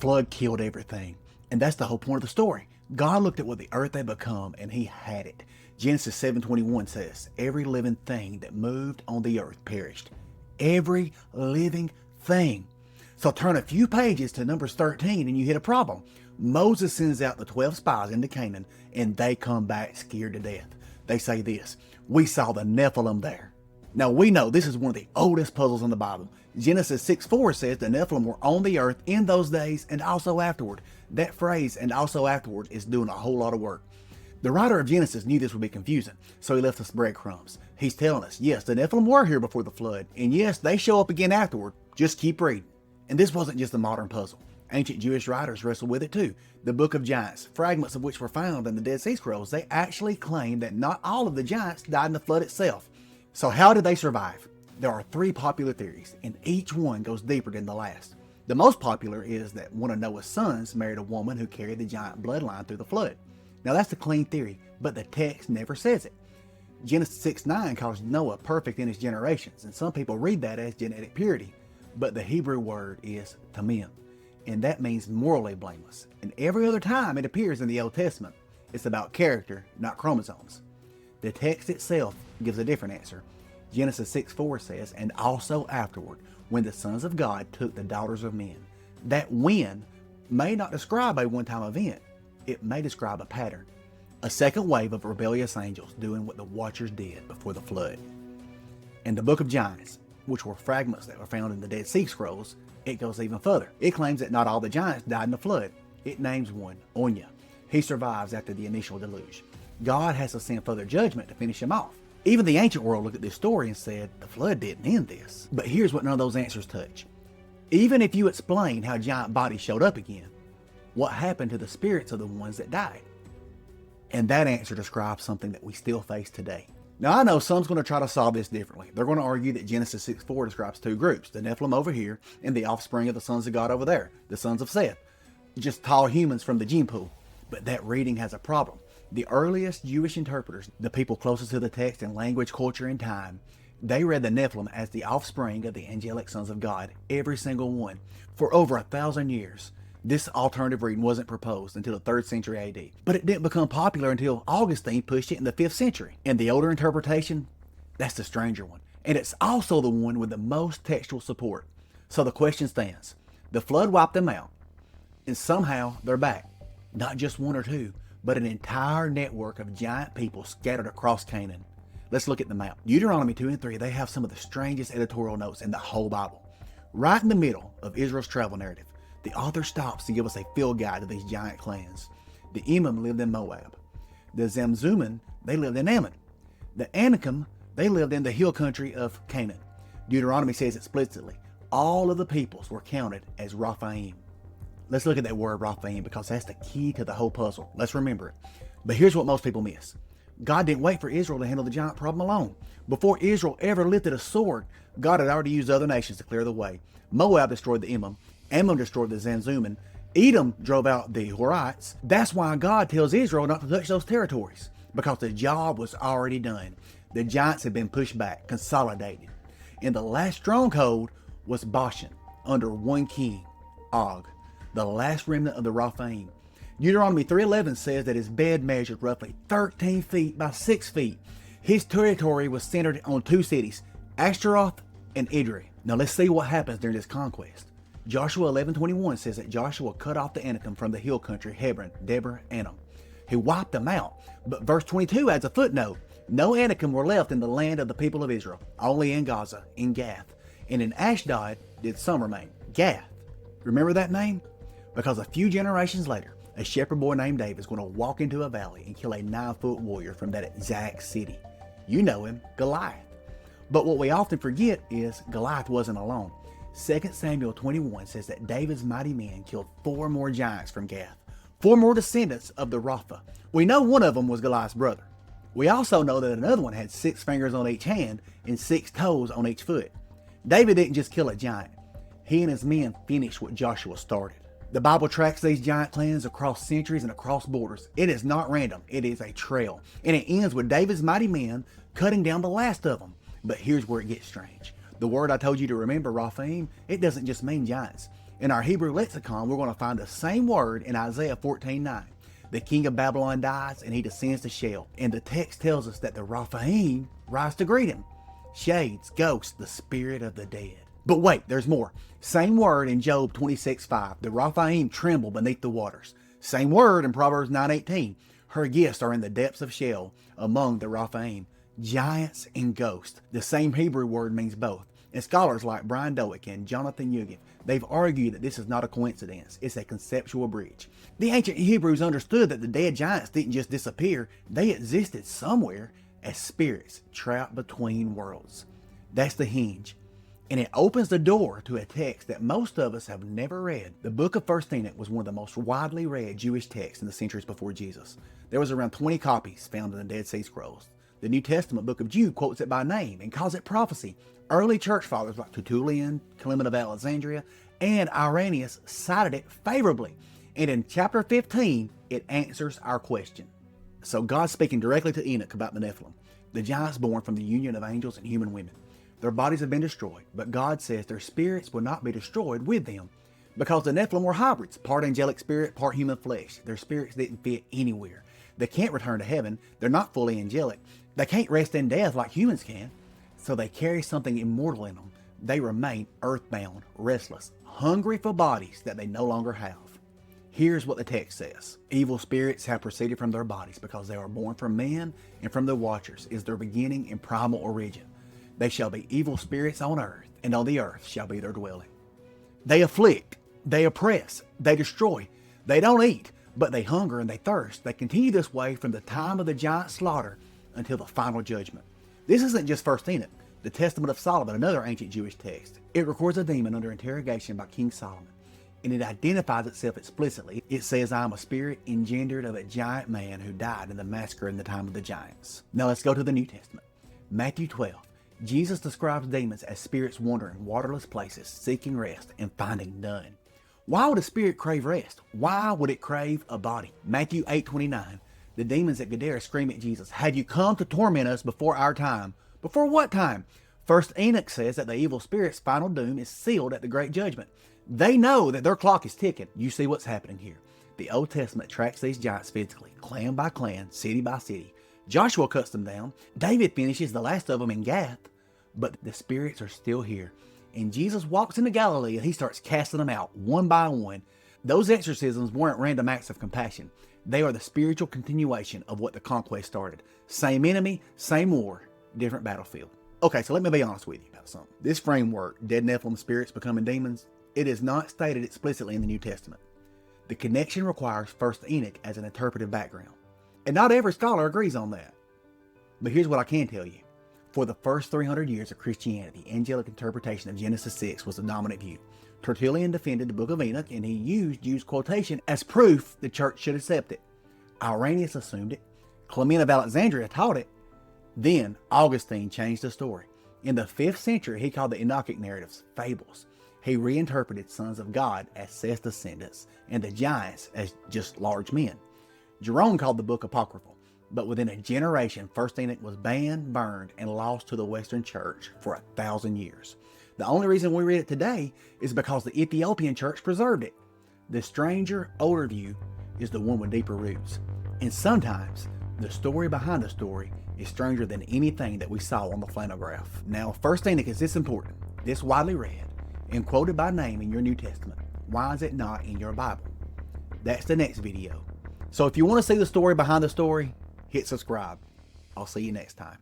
flood killed everything. And that's the whole point of the story. God looked at what the earth had become and he had it. Genesis 7:21 says, every living thing that moved on the earth perished. Every living thing. So turn a few pages to Numbers 13 and you hit a problem. Moses sends out the 12 spies into Canaan and they come back scared to death. They say this, we saw the Nephilim there. Now we know this is one of the oldest puzzles in the Bible. Genesis 6:4 says the Nephilim were on the earth in those days and also afterward. That phrase, and also afterward, is doing a whole lot of work. The writer of Genesis knew this would be confusing, so he left us breadcrumbs. He's telling us, yes, the Nephilim were here before the flood, and yes, they show up again afterward. Just keep reading. And this wasn't just a modern puzzle. Ancient Jewish writers wrestled with it too. The Book of Giants, fragments of which were found in the Dead Sea Scrolls, they actually claim that not all of the giants died in the flood itself. So how did they survive? There are three popular theories, and each one goes deeper than the last. The most popular is that one of Noah's sons married a woman who carried the giant bloodline through the flood. Now that's a clean theory, but the text never says it. Genesis 6:9 calls Noah perfect in his generations, and some people read that as genetic purity, but the Hebrew word is tamim, and that means morally blameless. And every other time it appears in the Old Testament, it's about character, not chromosomes. The text itself gives a different answer. Genesis 6:4 says, and also afterward, when the sons of God took the daughters of men. That when may not describe a one-time event. It may describe a pattern. A second wave of rebellious angels doing what the Watchers did before the flood. In the Book of Giants, which were fragments that were found in the Dead Sea Scrolls, it goes even further. It claims that not all the giants died in the flood. It names one, Onya. He survives after the initial deluge. God has to send further judgment to finish him off. Even the ancient world looked at this story and said, the flood didn't end this. But here's what none of those answers touch. Even if you explain how giant bodies showed up again, what happened to the spirits of the ones that died? And that answer describes something that we still face today. Now I know some's going to try to solve this differently. They're going to argue that Genesis 6:4 describes two groups, the Nephilim over here and the offspring of the sons of God over there, the sons of Seth. Just tall humans from the gene pool. But that reading has a problem. The earliest Jewish interpreters, the people closest to the text in language, culture, and time, they read the Nephilim as the offspring of the angelic sons of God, every single one. For over 1,000 years, this alternative reading wasn't proposed until the 3rd century AD. But it didn't become popular until Augustine pushed it in the 5th century. And the older interpretation, that's the stranger one. And it's also the one with the most textual support. So the question stands. The flood wiped them out, and somehow they're back. Not just one or two, but an entire network of giant people scattered across Canaan. Let's look at the map. Deuteronomy 2 and 3, they have some of the strangest editorial notes in the whole Bible. Right in the middle of Israel's travel narrative, the author stops to give us a field guide to these giant clans. The Emim lived in Moab. The Zamzummim, they lived in Ammon. The Anakim, they lived in the hill country of Canaan. Deuteronomy says explicitly, all of the peoples were counted as Rephaim. Let's look at that word Rephaim because that's the key to the whole puzzle. Let's remember it. But here's what most people miss. God didn't wait for Israel to handle the giant problem alone. Before Israel ever lifted a sword, God had already used other nations to clear the way. Moab destroyed the Emim. Ammon destroyed the Zamzummim. Edom drove out the Horites. That's why God tells Israel not to touch those territories, because the job was already done. The giants had been pushed back, consolidated. And the last stronghold was Bashan, under one king, Og, the last remnant of the Rephaim. Deuteronomy 3:11 says that his bed measured roughly 13 feet by 6 feet. His territory was centered on two cities, Ashtaroth and Edrei. Now let's see what happens during this conquest. Joshua 11:21 says that Joshua cut off the Anakim from the hill country, Hebron, Debir, Anam. He wiped them out. But verse 22 adds a footnote. No Anakim were left in the land of the people of Israel, only in Gaza, in Gath. And in Ashdod did some remain. Gath. Remember that name? Because a few generations later, a shepherd boy named David is going to walk into a valley and kill a 9-foot warrior from that exact city. You know him, Goliath. But what we often forget is Goliath wasn't alone. 2 Samuel 21 says that David's mighty men killed 4 more giants from Gath, 4 more descendants of the Rapha. We know one of them was Goliath's brother. We also know that another one had 6 fingers on each hand and 6 toes on each foot. David didn't just kill a giant. He and his men finished what Joshua started. The Bible tracks these giant clans across centuries and across borders. It is not random. It is a trail. And it ends with David's mighty men cutting down the last of them. But here's where it gets strange. The word I told you to remember, Rephaim, it doesn't just mean giants. In our Hebrew lexicon, we're going to find the same word in Isaiah 14:9. The king of Babylon dies and he descends to Sheol. And the text tells us that the Rephaim rise to greet him. Shades, ghosts, the spirit of the dead. But wait, there's more. Same word in Job 26:5. The Rephaim tremble beneath the waters. Same word in Proverbs 9:18. Her gifts are in the depths of Sheol among the Rephaim. Giants and ghosts. The same Hebrew word means both. And scholars like Brian Dowick and Jonathan Yugiv, they've argued that this is not a coincidence. It's a conceptual bridge. The ancient Hebrews understood that the dead giants didn't just disappear. They existed somewhere as spirits trapped between worlds. That's the hinge. And it opens the door to a text that most of us have never read. The book of First Enoch was one of the most widely read Jewish texts in the centuries before Jesus. There was around 20 copies found in the Dead Sea Scrolls. The New Testament book of Jude quotes it by name and calls it prophecy. Early church fathers like Tertullian, Clement of Alexandria, and Irenaeus cited it favorably. And in chapter 15, it answers our question. So God's speaking directly to Enoch about the Nephilim, the giants born from the union of angels and human women. Their bodies have been destroyed, but God says their spirits will not be destroyed with them, because the Nephilim were hybrids, part angelic spirit, part human flesh. Their spirits didn't fit anywhere. They can't return to heaven. They're not fully angelic. They can't rest in death like humans can. So they carry something immortal in them. They remain earthbound, restless, hungry for bodies that they no longer have. Here's what the text says. Evil spirits have proceeded from their bodies because they are born from men, and from the watchers is their beginning and primal origin. They shall be evil spirits on earth, and on the earth shall be their dwelling. They afflict, they oppress, they destroy. They don't eat, but they hunger and they thirst. They continue this way from the time of the giant slaughter until the final judgment. This isn't just First Enoch. The Testament of Solomon, another ancient Jewish text. It records a demon under interrogation by King Solomon, and it identifies itself explicitly. It says, I am a spirit engendered of a giant man who died in the massacre in the time of the giants. Now let's go to the New Testament. Matthew 12. Jesus describes demons as spirits wandering waterless places, seeking rest and finding none. Why would a spirit crave rest? Why would it crave a body? Matthew 8:29. The demons at Gadara scream at Jesus, have you come to torment us before our time? Before what time? First Enoch says that the evil spirit's final doom is sealed at the great judgment. They know that their clock is ticking. You see what's happening here. The Old Testament tracks these giants physically, clan by clan, city by city. Joshua cuts them down. David finishes the last of them in Gath. But the spirits are still here. And Jesus walks into Galilee and he starts casting them out one by one. Those exorcisms weren't random acts of compassion. They are the spiritual continuation of what the Conquest started. Same enemy, same war, different battlefield. Okay, so let me be honest with you about something. This framework, dead Nephilim spirits becoming demons, it is not stated explicitly in the New Testament. The connection requires First Enoch as an interpretive background. And not every scholar agrees on that. But here's what I can tell you. For the first 300 years of Christianity, angelic interpretation of Genesis 6 was the dominant view. Tertullian defended the book of Enoch, and he used Jews' quotation as proof the church should accept it. Irenaeus assumed it. Clement of Alexandria taught it. Then Augustine changed the story. In the 5th century, he called the Enochic narratives fables. He reinterpreted sons of God as Seth's descendants, and the giants as just large men. Jerome called the book apocryphal. But within a generation, First Enoch was banned, burned, and lost to the Western Church for 1,000 years. The only reason we read it today is because the Ethiopian church preserved it. The stranger, older view is the one with deeper roots. And sometimes, the story behind the story is stranger than anything that we saw on the flannel graph. Now, First Enoch is this important, this widely read, and quoted by name in your New Testament. Why is it not in your Bible? That's the next video. So if you want to see the story behind the story, hit subscribe. I'll see you next time.